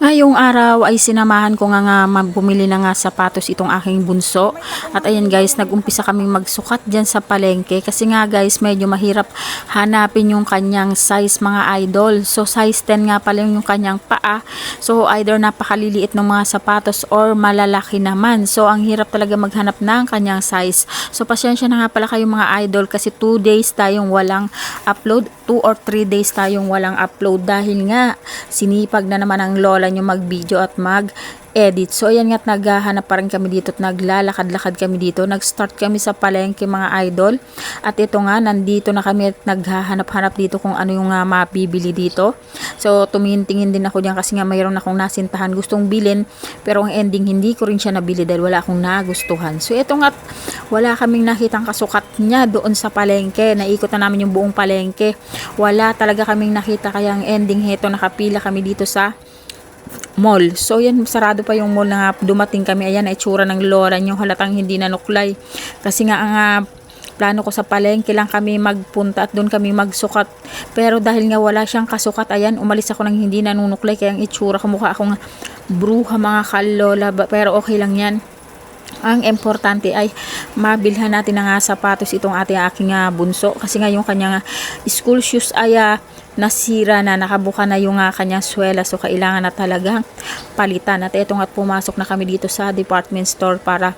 Ngayong araw ay sinamahan ko nga bumili na nga sapatos itong aking bunso. At ayan guys, nag-umpisa kaming magsukat dyan sa palengke. Kasi nga guys, medyo mahirap hanapin yung kanyang size mga idol. So size 10 nga pala yung kanyang paa. So either napakaliliit ng mga sapatos or malalaki naman. So ang hirap talaga maghanap ng kanyang size. So pasensya na nga pala kayong mga idol kasi 2 days tayong walang upload. 2 or 3 days tayong walang upload dahil nga sinipag na naman ang lola nyo mag-video at mag-edit. So ayan nga't naghahanap pa rin kami dito at naglalakad-lakad kami dito. Nag-start kami sa palengke mga idol. At ito nga, nandito na kami at naghahanap-hanap dito kung ano yung mabibili dito. So tumingin-tingin din ako diyan kasi nga mayroon akong nasintahan gustong bilhin. Pero ang ending hindi ko rin siya nabili dahil wala akong nagustuhan. So ito nga, wala kaming nakitang kasukat niya doon sa palengke. Naikot na namin yung buong palengke. Wala talaga kaming nakita kaya ang ending heto nakapila kami dito sa mall. So yan, sarado pa yung mall na dumating kami. Ayan, itsura ng lola nyo. Halatang hindi nanuklay. Kasi nga ang plano ko sa palengke lang kami magpunta at doon kami magsukat. Pero dahil nga wala siyang kasukat, ayan, umalis ako ng hindi nanunuklay. Kaya ang itsura, kamukha akong bruha mga kalola. Pero okay lang yan. Ang importante ay mabilhan natin ng sapatos itong aking bunso kasi nga yung kanyang school shoes ay nasira na, nakabuka na yung kanyang swela, so kailangan na talagang palitan. At eto nga, pumasok na kami dito sa department store para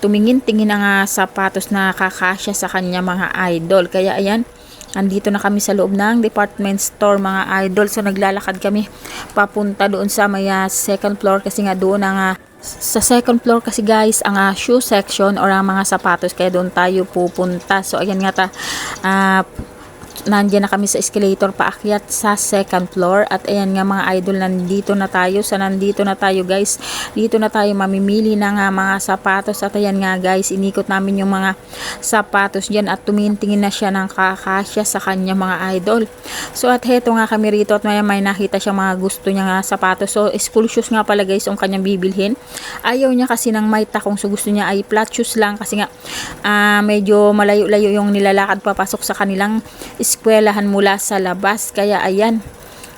tumingin-tingin ng sapatos na kakasya sa kanya mga idol. Kaya ayan, andito na kami sa loob ng department store mga idol. So naglalakad kami papunta doon sa may second floor kasi nga doon sa second floor kasi guys ang shoe section or ang mga sapatos, kaya doon tayo pupunta. So ayan nga nandiyan na kami sa escalator paakyat sa second floor. At ayan nga mga idol, nandito na tayo. So nandito na tayo guys, dito na tayo mamimili ng mga sapatos. At ayan nga guys, inikot namin yung mga sapatos dyan at tumingin-tingin na siya ng kakasya sa kanya mga idol. So at heto nga kami rito at may nakita siya mga gusto niya nga sapatos. So school shoes nga pala guys ang kanyang bibilhin. Ayaw niya kasi ng may takong, so gusto niya ay flat shoes lang kasi nga medyo malayo-layo yung nilalakad papasok sa kanilang eskwelahan mula sa labas. Kaya ayan,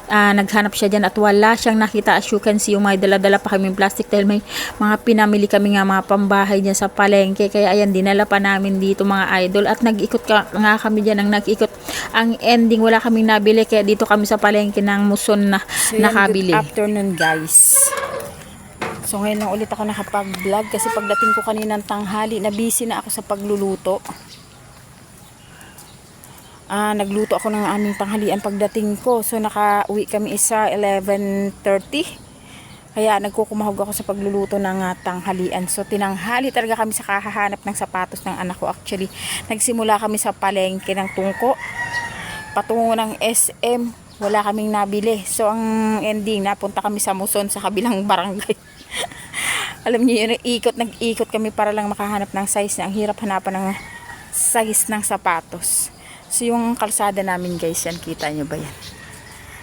naghanap siya dyan at wala siyang nakita. As you can see, yung may dala-dala pa kaming plastic dahil may mga pinamili kami nga mga pambahay dyan sa palengke. Kaya ayan, dinala pa namin dito mga idol at nag-ikot nga kami dyan ng nag-ikot. Ang ending wala kaming nabili kaya dito kami sa palengke ng Muson na so nakabili. Good afternoon guys. So ngayon lang ulit ako nakapag-vlog kasi pagdating ko kaninang tanghali na busy na ako sa pagluluto. Nagluto ako ng aming tanghalian pagdating ko. So nakauwi kami isa 11:30. Kaya nagkukumahog ako sa pagluluto ng tanghalian. So tinanghali talaga kami sa kakahanap ng sapatos ng anak ko. Actually, nagsimula kami sa palengke ng Tungko patungo ng SM. Wala kaming nabili. So ang ending, napunta kami sa Muson sa kabilang barangay. Alam niyo yun, nag-ikot kami para lang makahanap ng size na ang hirap hanapan ng size ng sapatos. So yung kalsada namin guys, yan, kita nyo ba yan?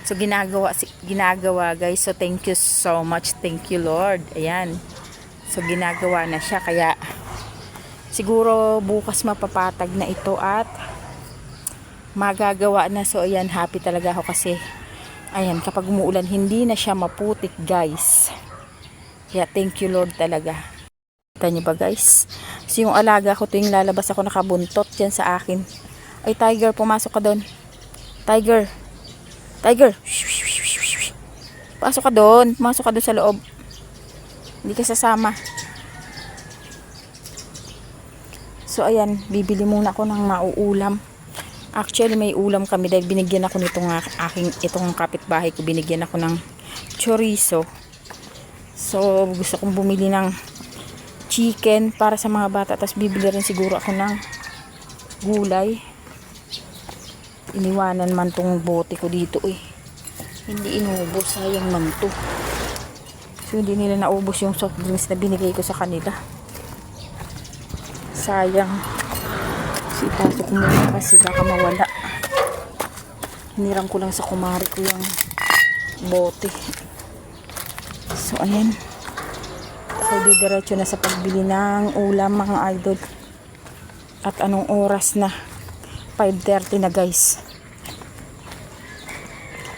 So ginagawa guys. So thank you so much. Thank you Lord. Ayan. So ginagawa na siya. Kaya siguro bukas mapapatag na ito at magagawa na. So ayan, happy talaga ako kasi ayan, kapag umuulan hindi na siya maputik guys. Kaya thank you Lord talaga. Kita nyo ba guys? So yung alaga ko tuwing lalabas ako nakabuntot dyan sa akin. Ay Tiger, pumasok ka doon. Tiger. Tiger. Pasok ka doon. Pumasok ka doon sa loob. Hindi ka sasama. So ayan, bibili muna ako ng mauulam. Actually may ulam kami dahil binigyan ako nitong itong kapitbahay ko. Binigyan ako ng chorizo. So gusto kong bumili ng chicken para sa mga bata. Tapos bibili rin siguro ako ng gulay. Iniwanan man tong bote ko dito hindi inubos, sayang man to. So hindi nila naubos yung soft drinks na binigay ko sa kanila, sayang. So ipasok ko muna kasi baka mawala. Hinirang ko lang sa kumari ko yung bote. So ayan, ako diretso na sa pagbili ng ulam mga idol. At anong oras na? 5:30 na guys.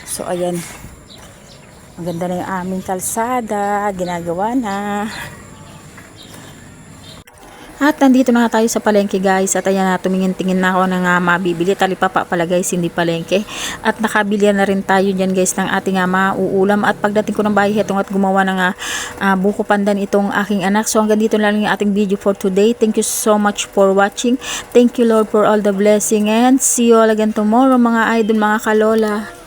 So ayan, Maganda na yung aming kalsada, ginagawa na. At nandito na nga tayo sa palengke guys, at ayan na, tumingin-tingin na ako ng mabibili, talipapa pala guys, hindi palengke. At nakabili na rin tayo dyan guys ng ating mauulam. At pagdating ko ng bahay, hetong at gumawa ng buko pandan itong aking anak. So hanggang dito lang yung ating video for today. Thank you so much for watching. Thank you Lord for all the blessing, and see you all again tomorrow mga idol, mga kalola.